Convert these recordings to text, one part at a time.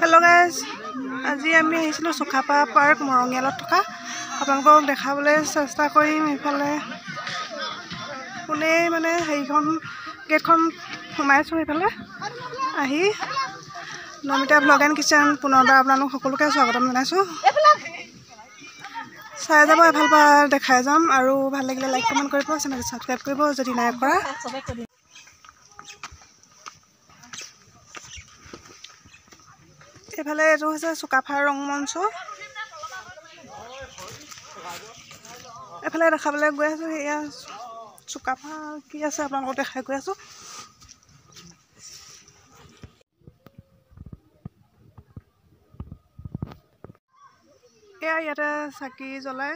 Hello' guys, আজি আমি আহিছিলোঁ চুকাফা পাৰ্ক মৰঙীয়ালত থকা। আপোনালোকক দেখাবলৈ চেষ্টা কৰিম। এইফালে কোনেই মানে হেৰিখন গেটখন সোমাইছোঁ। সেইফালে আহি নমিতা ব্লগ এণ্ড কিচেন পুনৰবাৰ আপোনালোক সকলোকে স্বাগতম জনাইছোঁ। চাই যাব, এফালৰ পৰা দেখাই যাম। আৰু ভাল লাগিলে লাইক কমেণ্ট কৰিব, চেনেলটো ছাবস্ক্ৰাইব কৰিব যদি নাই কৰা। এইফালে এইটো হৈছে চুকাফাৰ ৰংমঞ্চ। এইফালে দেখাবলৈ গৈ আছোঁ, সেয়া চুকাফা কি আছে আপোনালোকক দেখাই গৈ আছোঁ। এয়া ইয়াতে চাকি জ্বলাই।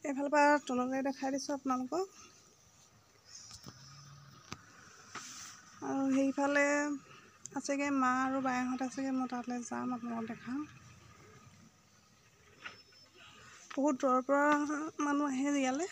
এইফালৰ পৰা তললৈ দেখাই দিছোঁ আপোনালোকক। আৰু সেইফালে আছেগৈ মা আৰু বায়েহঁত আছেগৈ। মই তালৈ যাম, আপোনালোকক দেখাম। বহুত দূৰৰ পৰা মানুহ আহে ইয়ালৈ।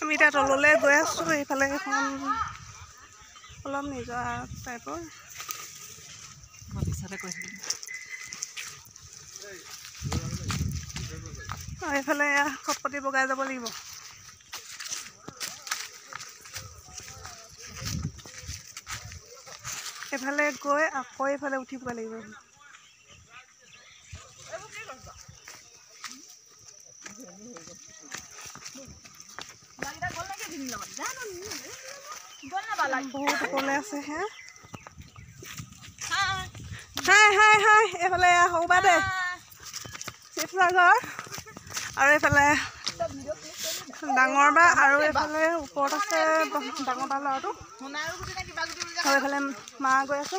আমি এতিয়া তললৈ গৈ আছোঁ। এইফালে এখন অলপ নিজৰা টাইপৰ। এইফালে খটখটি বগাই যাব লাগিব। এইফালে গৈ আকৌ এইফালে উঠিব লাগিব। বহুত ওপৰলৈ আছে হে। হাই এইফালে সৌবা দে শিৱসাগৰ, আৰু এইফালে ডাঙৰ বা, আৰু এইফালে ওপৰত আছে ডাঙৰ বা ল'ৰাটো, আৰু এইফালে মা গৈ আছে।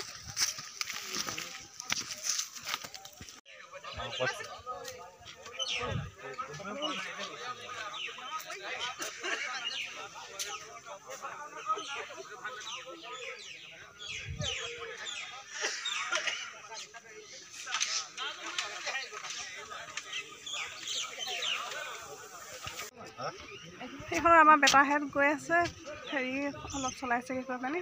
সেইখন আমাৰ বেটাহেঁত গৈ আছে, হেৰি অলপ চলাইছে কি কয় মানে।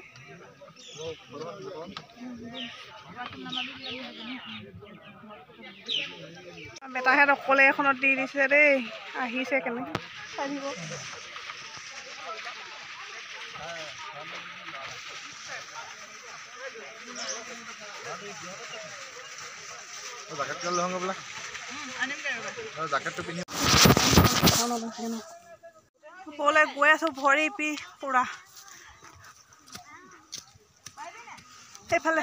বেটাহেঁত অকলে এখনত দি দিছে দেই, আহিছে কেনেকৈ আহিব। ওপৰলৈ গৈ আছোঁ, ভৰি পিঠ পুৰা। সেইফালে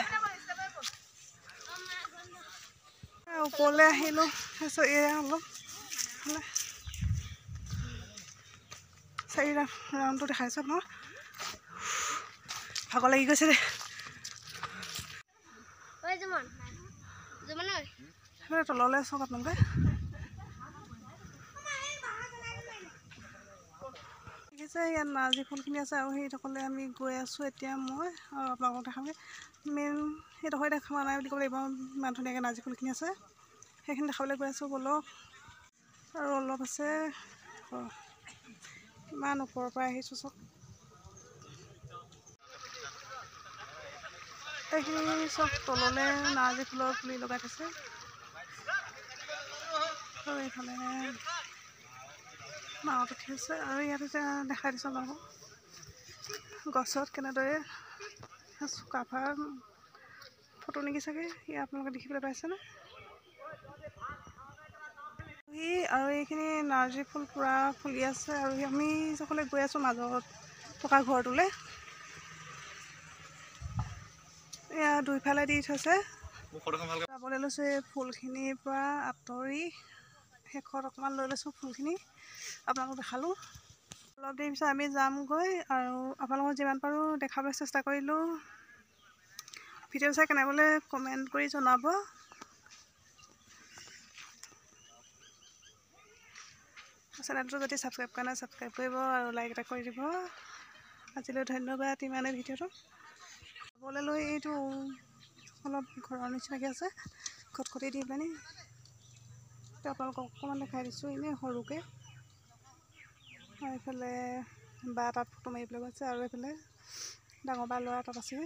ওপৰলৈ আহিলোঁ। এয়া অলপ চাৰি ৰাউণ্ডটো দেখাইছোঁ আপোনাক। ভাগৰ লাগি গৈছে দেই। তললৈ চাওক আপোনালোকে। দেখিছে ইয়াত নাৰ্জী ফুলখিনি আছে, আৰু সেইডোখৰলৈ আমি গৈ আছোঁ এতিয়া মই, আৰু আপোনালোকক দেখামগৈ। মেইন সেইডোখৰ দেখা নাই বুলি ক'ব লাগিব, ইমান ধুনীয়াকৈ নাৰ্জী ফুলখিনি আছে। সেইখিনি দেখাবলৈ গৈ আছোঁ বলক। আৰু অলপ আছে, ইমান ওপৰৰ পৰা আহিছোঁ চব। এইখিনি চব তললৈ নাৰ্জী ফুলৰ পুলি লগাই থৈছে। আৰু এইফালে নাৱত উঠি আছে, আৰু ইয়াত এতিয়া দেখাই দিছোঁ আপোনালোকক গছত কেনেদৰে চুকাফাৰ ফটো নেকি চাগে, ইয়াত আপোনালোকে দেখিবলৈ পাইছেনে। আৰু এইখিনি নাৰ্জী ফুল পূৰা ফুলি আছে, আৰু আমি সকলোৱে গৈ আছোঁ মাজত থকা ঘৰটোলৈ। এয়া দুইফালে দি থৈছে। যাবলৈ লৈছোঁ এই ফুলখিনিৰ পৰা আঁতৰি, শেষত অকণমান লৈ লৈছোঁ ফুলখিনি, আপোনালোকক দেখালোঁ। অলপ দেৰি পিছত আমি যামগৈ, আৰু আপোনালোকক যিমান পাৰোঁ দেখাবলৈ চেষ্টা কৰিলোঁ। ভিডিঅ' চাই কেনেকৈ কমেণ্ট কৰি জনাব। চেনেলটো যদি ছাবস্ক্ৰাইব কৰা নাই ছাবস্ক্ৰাইব কৰিব আৰু লাইক এটা কৰি দিব। আজিলৈ ধন্যবাদ। ইমানেই ভিডিঅ'টো চাবলৈ লৈ এইটো অলপ ঘৰৰ নিচিনাকৈ আছে খটখটি দি পেলানি আপোনালোকক অকণমান দেখাই দিছোঁ এনেই সৰুকৈ। আৰু এইফালে বা তাত ফটো মাৰিবলৈ গৈছে আৰু এইফালে ডাঙৰ বা ল'ৰা তাত আছে।